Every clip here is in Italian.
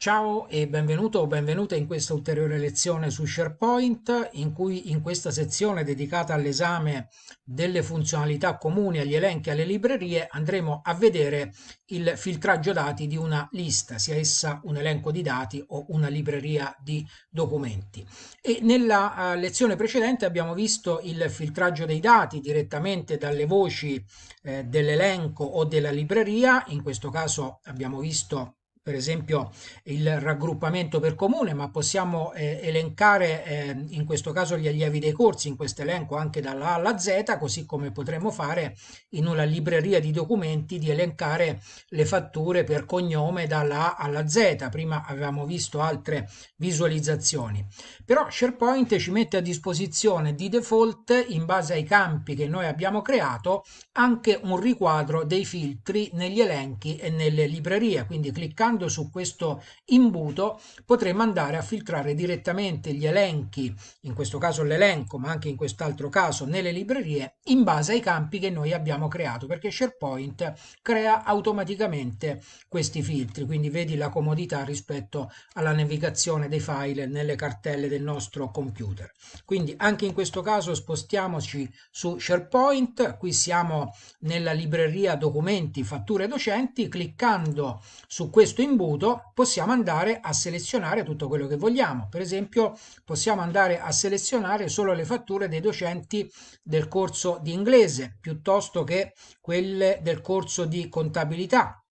Ciao e benvenuto o benvenuta in questa ulteriore lezione su SharePoint, in cui in questa sezione dedicata all'esame delle funzionalità comuni agli elenchi e alle librerie andremo a vedere il filtraggio dati di una lista, sia essa un elenco di dati o una libreria di documenti. E nella lezione precedente abbiamo visto il filtraggio dei dati direttamente dalle voci dell'elenco o della libreria. In questo caso abbiamo visto per esempio il raggruppamento per comune, ma possiamo elencare in questo caso gli allievi dei corsi in questo elenco anche dalla A alla Z, così come potremo fare in una libreria di documenti di elencare le fatture per cognome dalla A alla Z. Prima avevamo visto altre visualizzazioni. Però SharePoint ci mette a disposizione di default, in base ai campi che noi abbiamo creato, anche un riquadro dei filtri negli elenchi e nelle librerie. Quindi cliccando su questo imbuto potremo andare a filtrare direttamente gli elenchi, in questo caso l'elenco, ma anche in quest'altro caso nelle librerie, in base ai campi che noi abbiamo creato, perché SharePoint crea automaticamente questi filtri. Quindi vedi la comodità rispetto alla navigazione dei file nelle cartelle del nostro computer. Quindi anche in questo caso spostiamoci su SharePoint, qui siamo nella libreria documenti fatture docenti. Cliccando su questo imbuto possiamo andare a selezionare tutto quello che vogliamo. Per esempio possiamo andare a selezionare solo le fatture dei docenti del corso di inglese piuttosto che quelle del corso di contabilità.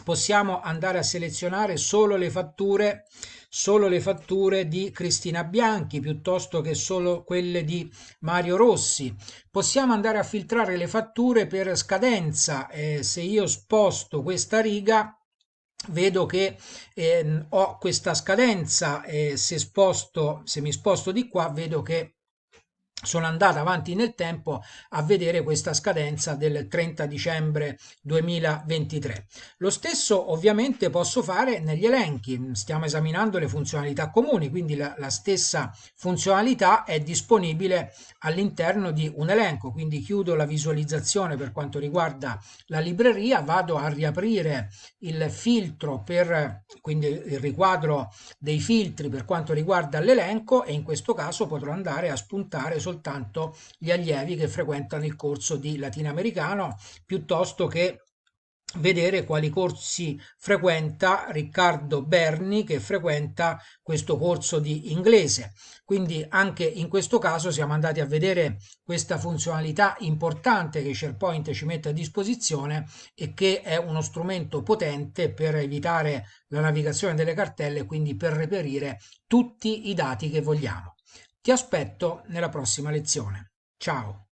Possiamo andare a selezionare solo le fatture di Cristina Bianchi piuttosto che solo quelle di Mario Rossi. Possiamo andare a filtrare le fatture per scadenza. Se io sposto questa riga vedo che ho questa scadenza, e se mi sposto di qua vedo che sono andata avanti nel tempo a vedere questa scadenza del 30 dicembre 2023. Lo stesso ovviamente posso fare negli elenchi. Stiamo esaminando le funzionalità comuni, quindi la stessa funzionalità è disponibile all'interno di un elenco. Quindi chiudo la visualizzazione per quanto riguarda la libreria, vado a riaprire il filtro quindi il riquadro dei filtri per quanto riguarda l'elenco, e in questo caso potrò andare a spuntare soltanto gli allievi che frequentano il corso di latinoamericano piuttosto che vedere quali corsi frequenta Riccardo Berni, che frequenta questo corso di inglese. Quindi anche in questo caso siamo andati a vedere questa funzionalità importante che SharePoint ci mette a disposizione e che è uno strumento potente per evitare la navigazione delle cartelle e quindi per reperire tutti i dati che vogliamo. Ti aspetto nella prossima lezione. Ciao!